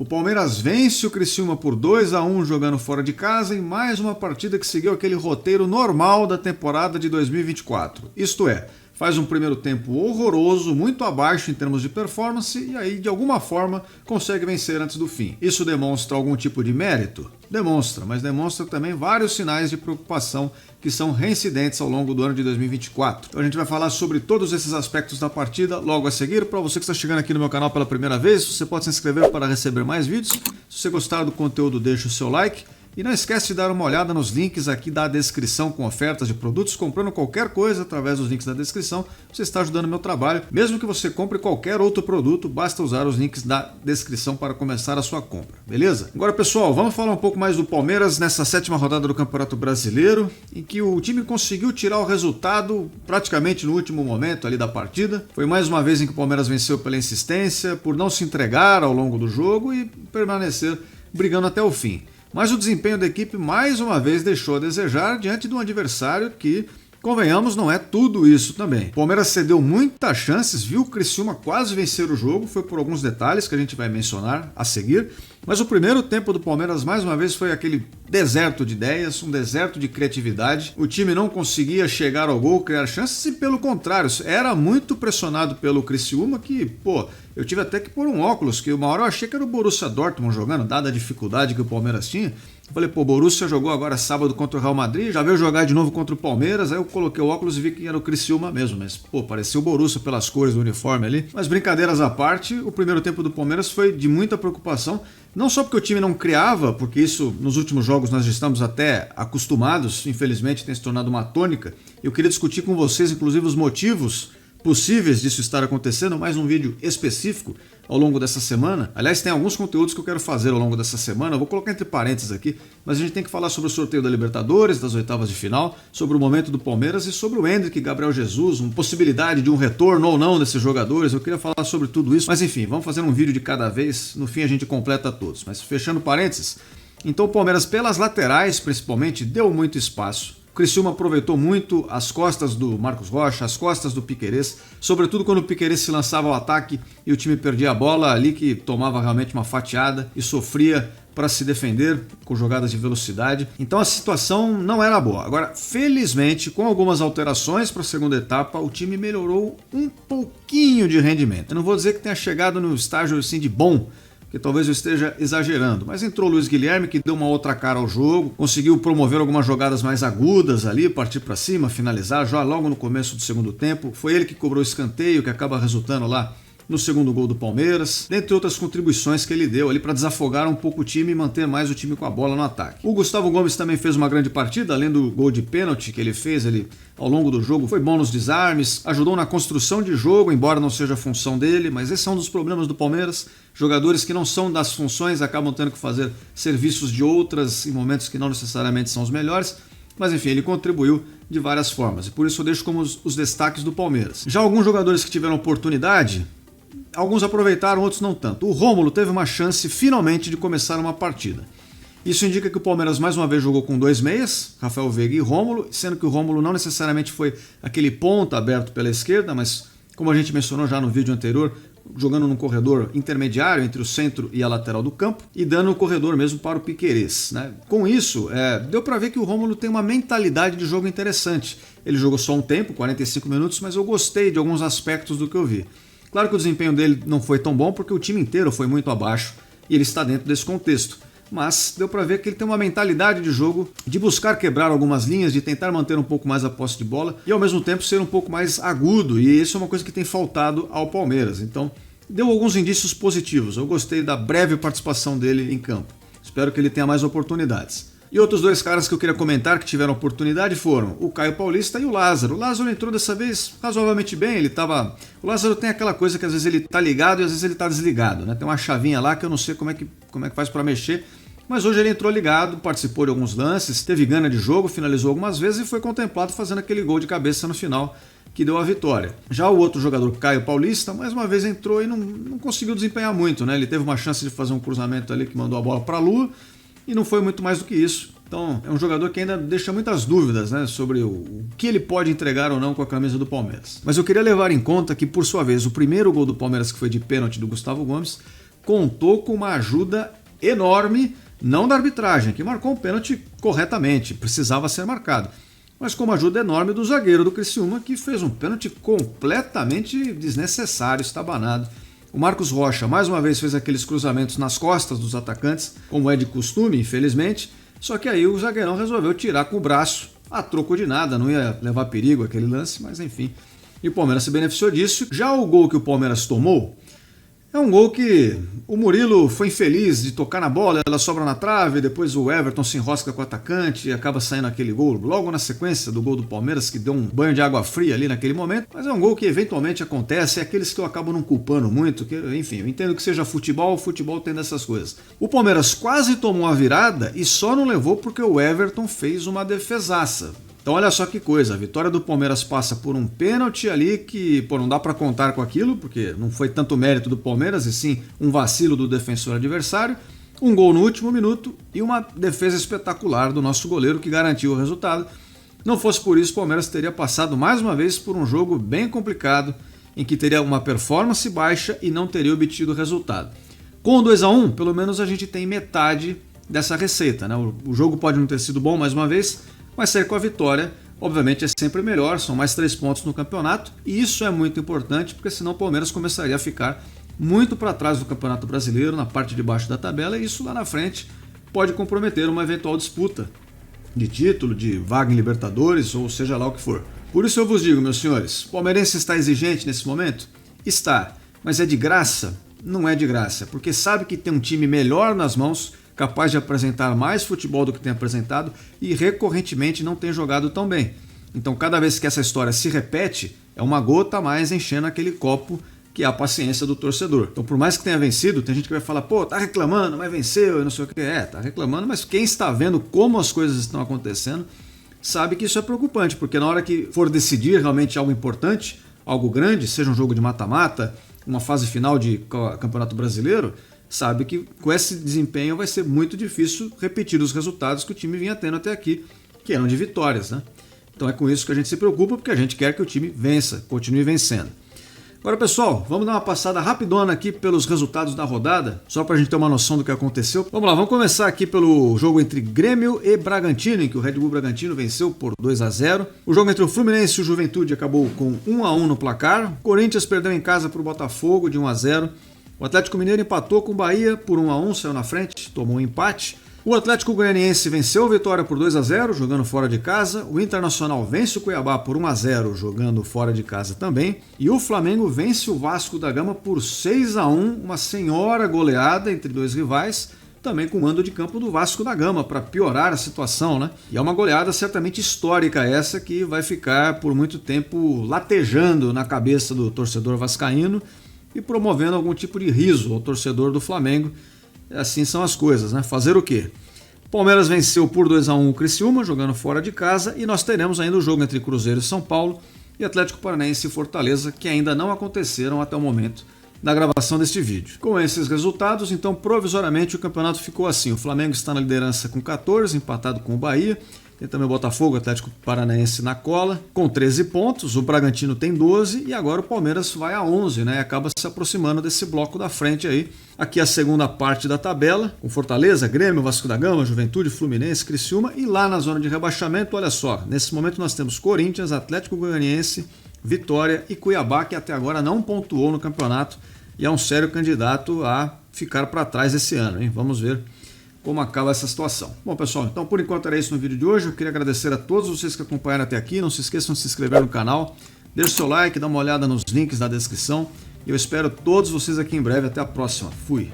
Palmeiras vence o Criciúma por 2-1 jogando fora de casa em mais uma partida que seguiu aquele roteiro normal da temporada de 2024. Isto é, faz um primeiro tempo horroroso, muito abaixo em termos de performance e aí de alguma forma consegue vencer antes do fim. Isso demonstra algum tipo de mérito? Demonstra, mas demonstra também vários sinais de preocupação que são reincidentes ao longo do ano de 2024. Então a gente vai falar sobre todos esses aspectos da partida logo a seguir. Para você que está chegando aqui no meu canal pela primeira vez, você pode se inscrever para receber mais vídeos. Se você gostar do conteúdo, deixa o seu like. E não esquece de dar uma olhada nos links aqui da descrição com ofertas de produtos. Comprando qualquer coisa através dos links da descrição, você está ajudando o meu trabalho. Mesmo que você compre qualquer outro produto, basta usar os links da descrição para começar a sua compra, beleza? Agora, pessoal, vamos falar um pouco mais do Palmeiras nessa 7ª rodada do Campeonato Brasileiro, em que o time conseguiu tirar o resultado praticamente no último momento ali da partida. Foi mais uma vez em que o Palmeiras venceu pela insistência, por não se entregar ao longo do jogo e permanecer brigando até o fim. Mas o desempenho da equipe mais uma vez deixou a desejar diante de um adversário que, convenhamos, não é tudo isso também. O Palmeiras cedeu muitas chances, viu o Criciúma quase vencer o jogo, foi por alguns detalhes que a gente vai mencionar a seguir, mas o primeiro tempo do Palmeiras mais uma vez foi aquele deserto de ideias, um deserto de criatividade. O time não conseguia chegar ao gol, criar chances e pelo contrário, era muito pressionado pelo Criciúma que, eu tive até que pôr um óculos, que uma hora eu achei que era o Borussia Dortmund jogando, dada a dificuldade que o Palmeiras tinha. Eu falei, o Borussia jogou agora sábado contra o Real Madrid, já veio jogar de novo contra o Palmeiras, aí eu coloquei o óculos e vi que era o Criciúma mesmo, mas parecia o Borussia pelas cores do uniforme ali. Mas brincadeiras à parte, o primeiro tempo do Palmeiras foi de muita preocupação, não só porque o time não criava, porque isso nos últimos jogos nós já estamos até acostumados, infelizmente tem se tornado uma tônica. Eu queria discutir com vocês, inclusive, os motivos possíveis disso estar acontecendo, mais um vídeo específico ao longo dessa semana. Aliás, tem alguns conteúdos que eu quero fazer ao longo dessa semana, eu vou colocar entre parênteses aqui, mas a gente tem que falar sobre o sorteio da Libertadores, das oitavas de final, sobre o momento do Palmeiras e sobre o Endrick e Gabriel Jesus, uma possibilidade de um retorno ou não desses jogadores. Eu queria falar sobre tudo isso, mas enfim, vamos fazer um vídeo de cada vez, no fim a gente completa todos. Mas fechando parênteses, então o Palmeiras pelas laterais principalmente deu muito espaço. O Criciúma aproveitou muito as costas do Marcos Rocha, as costas do Piquerez, sobretudo quando o Piquerez se lançava ao ataque e o time perdia a bola, ali que tomava realmente uma fatiada e sofria para se defender com jogadas de velocidade. Então a situação não era boa. Agora, felizmente, com algumas alterações para a segunda etapa, o time melhorou um pouquinho de rendimento. Eu não vou dizer que tenha chegado no estágio assim de bom, que talvez eu esteja exagerando, mas entrou o Luiz Guilherme, que deu uma outra cara ao jogo, conseguiu promover algumas jogadas mais agudas ali, partir para cima, finalizar já logo no começo do segundo tempo. Foi ele que cobrou o escanteio, que acaba resultando lá no segundo gol do Palmeiras, dentre outras contribuições que ele deu ali para desafogar um pouco o time e manter mais o time com a bola no ataque. O Gustavo Gomes também fez uma grande partida, além do gol de pênalti que ele fez ali ao longo do jogo, foi bom nos desarmes, ajudou na construção de jogo, embora não seja a função dele, mas esse é um dos problemas do Palmeiras. Jogadores que não são das funções acabam tendo que fazer serviços de outras em momentos que não necessariamente são os melhores. Mas enfim, ele contribuiu de várias formas e por isso eu deixo como os destaques do Palmeiras. Já alguns jogadores que tiveram oportunidade, alguns aproveitaram, outros não tanto. O Rômulo teve uma chance finalmente de começar uma partida. Isso indica que o Palmeiras mais uma vez jogou com 2 meias, Rafael Veiga e Rômulo, sendo que o Rômulo não necessariamente foi aquele ponta aberto pela esquerda, mas como a gente mencionou já no vídeo anterior, jogando num corredor intermediário entre o centro e a lateral do campo e dando o corredor mesmo para o Piquerez, né? Com isso, deu para ver que o Rômulo tem uma mentalidade de jogo interessante. Ele jogou só um tempo, 45 minutos, mas eu gostei de alguns aspectos do que eu vi. Claro que o desempenho dele não foi tão bom porque o time inteiro foi muito abaixo e ele está dentro desse contexto. Mas deu para ver que ele tem uma mentalidade de jogo de buscar quebrar algumas linhas, de tentar manter um pouco mais a posse de bola e ao mesmo tempo ser um pouco mais agudo, e isso é uma coisa que tem faltado ao Palmeiras. Então deu alguns indícios positivos, eu gostei da breve participação dele em campo, espero que ele tenha mais oportunidades. E outros dois caras que eu queria comentar que tiveram oportunidade foram o Caio Paulista e o Lázaro. O Lázaro entrou dessa vez razoavelmente bem, o Lázaro tem aquela coisa que às vezes ele tá ligado e às vezes ele tá desligado, né? Tem uma chavinha lá que eu não sei como é que faz para mexer, mas hoje ele entrou ligado, participou de alguns lances, teve gana de jogo, finalizou algumas vezes e foi contemplado fazendo aquele gol de cabeça no final que deu a vitória. Já o outro jogador, Caio Paulista, mais uma vez entrou e não conseguiu desempenhar muito, né? Ele teve uma chance de fazer um cruzamento ali que mandou a bola para a lua, e não foi muito mais do que isso. Então é um jogador que ainda deixa muitas dúvidas, né, sobre o que ele pode entregar ou não com a camisa do Palmeiras. Mas eu queria levar em conta que, por sua vez, o primeiro gol do Palmeiras, que foi de pênalti do Gustavo Gomes, contou com uma ajuda enorme, não da arbitragem, que marcou um pênalti corretamente, precisava ser marcado, mas com uma ajuda enorme do zagueiro do Criciúma, que fez um pênalti completamente desnecessário, estabanado. O Marcos Rocha, mais uma vez, fez aqueles cruzamentos nas costas dos atacantes, como é de costume, infelizmente, só que aí o zagueirão resolveu tirar com o braço, a troco de nada, não ia levar perigo aquele lance, mas enfim. E o Palmeiras se beneficiou disso. Já o gol que o Palmeiras tomou é um gol que o Murilo foi infeliz de tocar na bola, ela sobra na trave, depois o Everton se enrosca com o atacante e acaba saindo aquele gol logo na sequência do gol do Palmeiras, que deu um banho de água fria ali naquele momento, mas é um gol que eventualmente acontece, é aqueles que eu acabo não culpando muito, que, enfim, eu entendo que seja futebol, o futebol tem dessas coisas. O Palmeiras quase tomou a virada e só não levou porque o Everton fez uma defesaça. Então olha só que coisa, a vitória do Palmeiras passa por um pênalti ali que não dá para contar com aquilo, porque não foi tanto mérito do Palmeiras, e sim um vacilo do defensor adversário, um gol no último minuto e uma defesa espetacular do nosso goleiro que garantiu o resultado. Não fosse por isso, o Palmeiras teria passado mais uma vez por um jogo bem complicado, em que teria uma performance baixa e não teria obtido o resultado. Com o 2-1, pelo menos a gente tem metade dessa receita, né? O jogo pode não ter sido bom mais uma vez, mas sair com a vitória, obviamente, é sempre melhor, são mais 3 pontos no campeonato, e isso é muito importante, porque senão o Palmeiras começaria a ficar muito para trás do Campeonato Brasileiro, na parte de baixo da tabela, e isso lá na frente pode comprometer uma eventual disputa de título, de vaga em Libertadores, ou seja lá o que for. Por isso eu vos digo, meus senhores, o palmeirense está exigente nesse momento? Está, mas é de graça? Não é de graça, porque sabe que tem um time melhor nas mãos, capaz de apresentar mais futebol do que tem apresentado e recorrentemente não tem jogado tão bem. Então cada vez que essa história se repete, é uma gota a mais enchendo aquele copo que é a paciência do torcedor. Então por mais que tenha vencido, tem gente que vai falar, pô, tá reclamando, mas venceu, e não sei o que. Tá reclamando, mas quem está vendo como as coisas estão acontecendo, sabe que isso é preocupante, porque na hora que for decidir realmente algo importante, algo grande, seja um jogo de mata-mata, uma fase final de Campeonato Brasileiro, sabe que com esse desempenho vai ser muito difícil repetir os resultados que o time vinha tendo até aqui, que eram de vitórias, né? Então é com isso que a gente se preocupa, porque a gente quer que o time vença, continue vencendo. Agora, pessoal, vamos dar uma passada rapidona aqui pelos resultados da rodada, só para a gente ter uma noção do que aconteceu. Vamos lá, vamos começar aqui pelo jogo entre Grêmio e Bragantino, em que o Red Bull Bragantino venceu por 2-0. O jogo entre o Fluminense e o Juventude acabou com 1-1 no placar. O Corinthians perdeu em casa para o Botafogo de 1-0. O Atlético Mineiro empatou com o Bahia por 1-1, saiu na frente, tomou um empate. O Atlético Goianiense venceu a Vitória por 2-0, jogando fora de casa. O Internacional vence o Cuiabá por 1-0, jogando fora de casa também. E o Flamengo vence o Vasco da Gama por 6-1, uma senhora goleada entre dois rivais, também com o mando de campo do Vasco da Gama, para piorar a situação, né? E é uma goleada certamente histórica essa, que vai ficar por muito tempo latejando na cabeça do torcedor vascaíno e promovendo algum tipo de riso ao torcedor do Flamengo. Assim são as coisas, né? Fazer o quê? Palmeiras venceu por 2-1 o Criciúma, jogando fora de casa, e nós teremos ainda o jogo entre Cruzeiro e São Paulo e Atlético Paranaense e Fortaleza, que ainda não aconteceram até o momento da gravação deste vídeo. Com esses resultados, então, provisoriamente o campeonato ficou assim. O Flamengo está na liderança com 14, empatado com o Bahia. Tem também o Botafogo, o Atlético Paranaense na cola, com 13 pontos. O Bragantino tem 12 e agora o Palmeiras vai a 11, né? Acaba se aproximando desse bloco da frente aí. Aqui a segunda parte da tabela, com Fortaleza, Grêmio, Vasco da Gama, Juventude, Fluminense, Criciúma. E lá na zona de rebaixamento, olha só, nesse momento nós temos Corinthians, Atlético Goianiense, Vitória e Cuiabá, que até agora não pontuou no campeonato e é um sério candidato a ficar para trás esse ano, hein? Vamos ver como acaba essa situação. Bom, pessoal, então por enquanto era isso no vídeo de hoje. Eu queria agradecer a todos vocês que acompanharam até aqui. Não se esqueçam de se inscrever no canal, deixe seu like, dá uma olhada nos links da descrição. E eu espero todos vocês aqui em breve. Até a próxima. Fui!